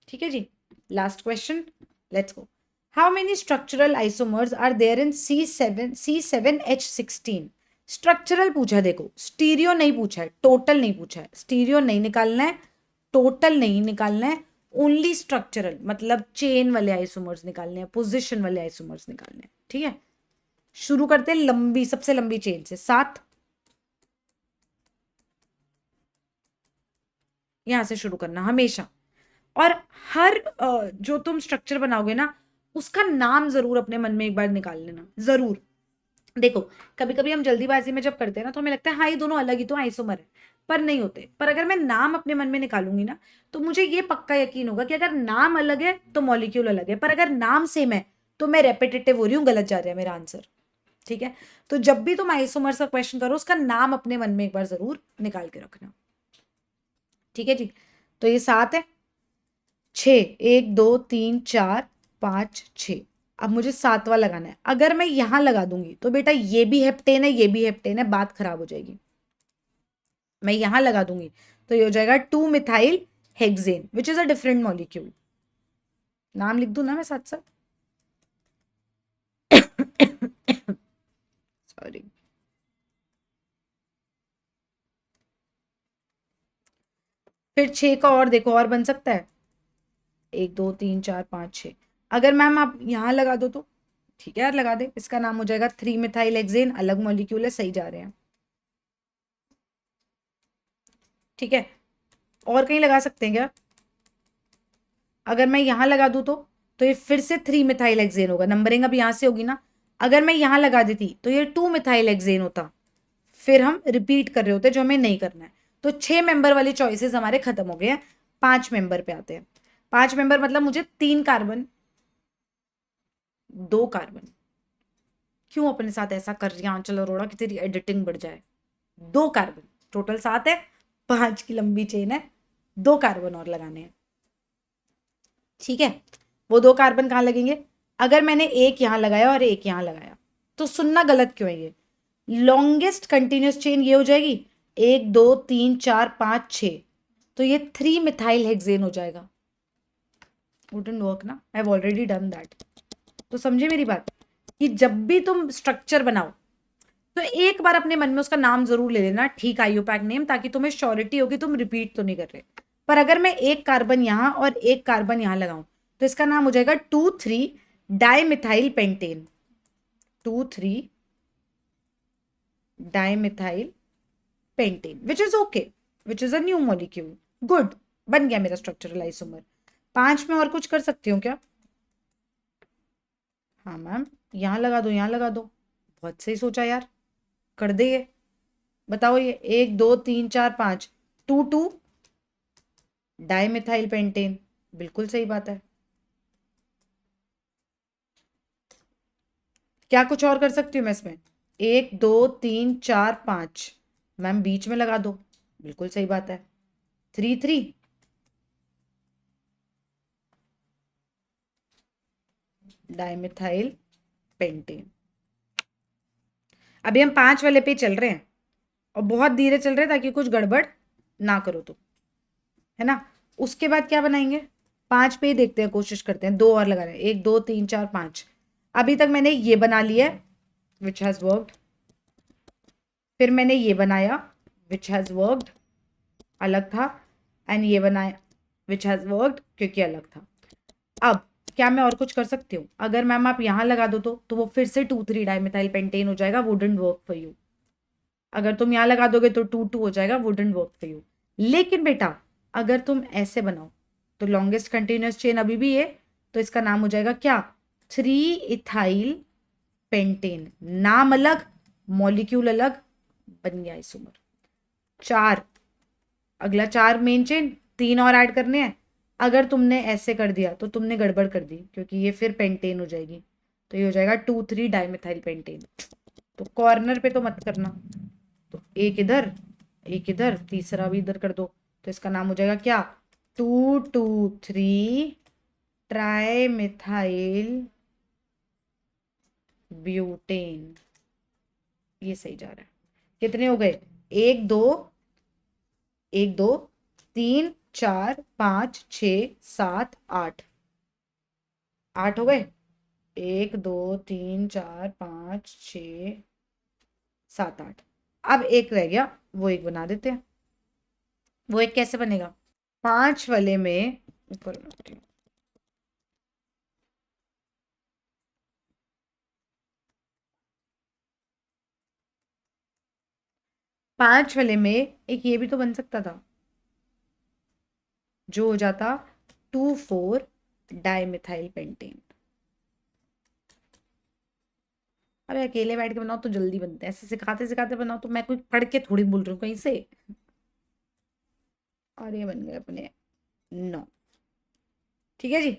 ठीक है जी, last question, let's go. How many structural isomers are there in C7H16। Structural पूछा, देखो स्टीरियो नहीं पूछा है, टोटल नहीं पूछा है, स्टीरियो नहीं निकालना है, टोटल नहीं निकालना है, ओनली स्ट्रक्चरल मतलब चेन वाले आइसोमर्स निकालने हैं, पोजिशन वाले आइसोमर्स निकालने हैं। ठीक है, शुरू करते हैं लंबी, सबसे लंबी चेन से, 7, यहां से शुरू करना हमेशा, और हर जो तुम स्ट्रक्चर बनाओगे ना उसका नाम जरूर अपने मन में एक बार निकाल लेना जरूर। देखो कभी कभी हम जल्दीबाजी में जब करते हैं ना तो हमें लगता है हाँ ये दोनों अलग ही तो आइसोमर है, पर नहीं होते। पर अगर मैं नाम अपने मन में निकालूंगी ना तो मुझे ये पक्का यकीन होगा कि अगर नाम अलग है तो मॉलिक्यूल अलग है, पर अगर नाम सेम है तो मैं रेपिटेटिव हो रही हूँ, गलत जा रहा है मेरा आंसर। ठीक है, तो जब भी तुम आइसोमर्स का क्वेश्चन करो उसका नाम अपने मन में एक बार जरूर निकाल के रखना। ठीक है जी, तो ये 7 है, 6, 1 2 3 4 5 6, अब मुझे 7वां लगाना है। अगर मैं यहां लगा दूंगी तो बेटा ये भी हेप्टेन है, ये भी हेप्टेन है, बात खराब हो जाएगी। मैं यहां लगा दूंगी तो ये हो जाएगा 2 methyl hexane which is a different molecule. नाम लिख दूं ना मैं साथ साथ, सॉरी। फिर 6 का और देखो और बन सकता है, 1 2 3 4 5 6। अगर मैम आप यहां लगा दो तो ठीक है यार लगा दे, इसका नाम हो जाएगा 3 मिथाइल हेक्सेन, अलग मॉलिक्यूल है, सही जा रहे हैं। ठीक है, और कहीं लगा सकते हैं क्या? अगर मैं यहां लगा दूं तो ये फिर से 3 मिथाइल हेक्सेन होगा, नंबरिंग अब यहां से होगी ना। अगर मैं यहां लगा देती तो ये 2 मिथाइल हेक्सेन होता, फिर हम रिपीट कर रहे होते जो हमें नहीं करना है। तो 6 मेंबर वाली चॉइसेस हमारे खत्म हो गए हैं, 5 मेंबर पे आते हैं। 5 मेंबर मतलब मुझे 3 कार्बन 2 कार्बन, क्यों अपने साथ ऐसा कर रही है चलो अरोड़ा कि तेरी एडिटिंग बढ़ जाए। 2 कार्बन, टोटल 7 है, 5 की लंबी चेन है, 2 कार्बन और लगाने हैं। ठीक है, वो 2 कार्बन कहाँ लगेंगे? अगर मैंने एक यहां लगाया और एक यहां लगाया तो सुनना गलत क्यों है? ये लॉन्गेस्ट कंटिन्यूस चेन ये हो जाएगी, 1 2 3 4 5 6, तो ये 3 मिथाइल हेक्सेन हो जाएगा। वुडंट वर्क ना, I have already done that. तो समझे मेरी बात कि जब भी तुम स्ट्रक्चर बनाओ तो एक बार अपने मन में उसका नाम जरूर ले लेना, ठीक आईयूपैक नेम, ताकि तुम्हें श्योरिटी होगी तुम रिपीट तो नहीं कर रहे। पर अगर मैं एक कार्बन यहां और एक कार्बन यहां लगाऊं तो इसका नाम हो जाएगा 2,3 dimethyl pentane, 2,3 dimethyl pentane which is okay, which is a new molecule. Good, बन गया मेरा स्ट्रक्चरल आइसोमर। 5 में और कुछ कर सकती हूँ क्या? हाँ मैम, यहां लगा दो, यहां लगा दो, बहुत सही सोचा यार, कर दे ये। बताओ ये 1 2 3 4 5, 2 डाइमिथाइल पेंटेन, बिल्कुल सही बात है। क्या कुछ और कर सकती हूँ मैं इसमें? 1 2 3 4 5, मैम बीच में लगा दो, बिल्कुल सही बात है। 3 3 डाइमिथाइल पेंटेन। अभी हम 5 वाले पे चल रहे हैं और बहुत धीरे चल रहे हैं ताकि कुछ गड़बड़ ना करो तो, है ना। उसके बाद क्या बनाएंगे, 5 पे ही देखते हैं, कोशिश करते हैं। 2 और लगा रहे हैं, 1 2 3 4 5। अभी तक मैंने ये बना लिया है विच हैज वर्कड, फिर मैंने ये बनाया विच हैज वर्कड, अलग था, एंड ये बनाया विच हैज वर्कड क्योंकि अलग था। अब क्या मैं और कुछ कर सकती हूँ? अगर मैम आप यहाँ लगा दो तो वो फिर से 2 3 डाइमिथाइल पेंटेन हो जाएगा, वुडंट वर्क फॉर यू। अगर तुम यहाँ लगा दोगे तो 2 2 हो जाएगा, वुडंट वर्क फॉर यू। लेकिन बेटा अगर तुम ऐसे बनाओ तो लॉन्गेस्ट कंटिन्यूअस चेन अभी भी है, तो इसका नाम हो जाएगा क्या, 3 इथाइल पेंटेन। नाम अलग, मॉलिक्यूल अलग, बन गया आइसोमर। 4, अगला 4 मेन चेन, 3 और ऐड करने हैं। अगर तुमने ऐसे कर दिया तो तुमने गड़बड़ कर दी, क्योंकि ये फिर पेंटेन हो जाएगी, तो ये हो जाएगा 2 3 डाइमिथाइल पेंटेन। तो कॉर्नर पे तो मत करना, तो एक इधर एक इधर, तीसरा भी इधर कर दो, तो इसका नाम हो जाएगा क्या, 2 2 3 ट्राई मिथाइल ब्यूटेन। ये सही जा रहा है। कितने हो गए, 1 2 1 2 3 4 5 6 7 8, 8 हो गए। 1 2 3 4 5 6 7 8। अब एक रह गया, वो एक बना देते हैं। वो एक कैसे बनेगा, 5 वाले में ऊपर बनाती हूँ। 5 वाले में एक ये भी तो बन सकता था, जो हो जाता 2 4 डाइमिथाइल पेंटेन। अरे अकेले बैठ के बनाओ तो जल्दी बनते हैं, ऐसे सिखाते सिखाते बनाओ तो मैं कोई पढ़ के थोड़ी बोल रही हूँ कहीं से। और ये बन गए अपने 9। ठीक है जी,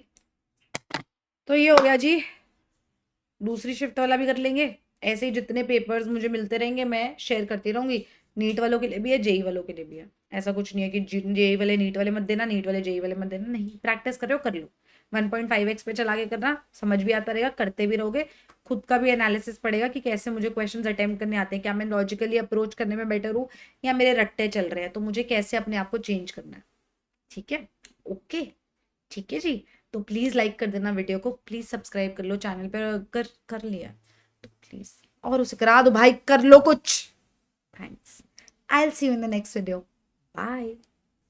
तो ये हो गया जी। दूसरी शिफ्ट वाला भी कर लेंगे। ऐसे ही जितने पेपर्स मुझे मिलते रहेंगे मैं शेयर करती रहूंगी। नीट वालों के लिए भी है, जेई वालों के लिए भी है। ऐसा कुछ नहीं है कि जेई वाले नीट वाले मत देना, नीट वाले जेई वाले मत देना, नहीं। प्रैक्टिस कर रहे हो कर लो, 1.5x पे चला के करना, समझ भी आता रहेगा, करते भी रहोगे। खुद का भी एनालिसिस पड़ेगा कि कैसे मुझे क्वेश्चंस अटेम्प्ट करने आते हैं, क्या मैं लॉजिकली अप्रोच करने में बेटर हूँ या मेरे रट्टे चल रहे हैं, तो मुझे कैसे अपने आप को चेंज करना है। ठीक है, ओके, ठीक है जी। तो प्लीज लाइक कर देना वीडियो को, प्लीज सब्सक्राइब कर लो चैनल पर, अगर कर लिया तो प्लीज और उसे करा दो भाई, कर लो कुछ। Thanks, I will see you in the next video, bye.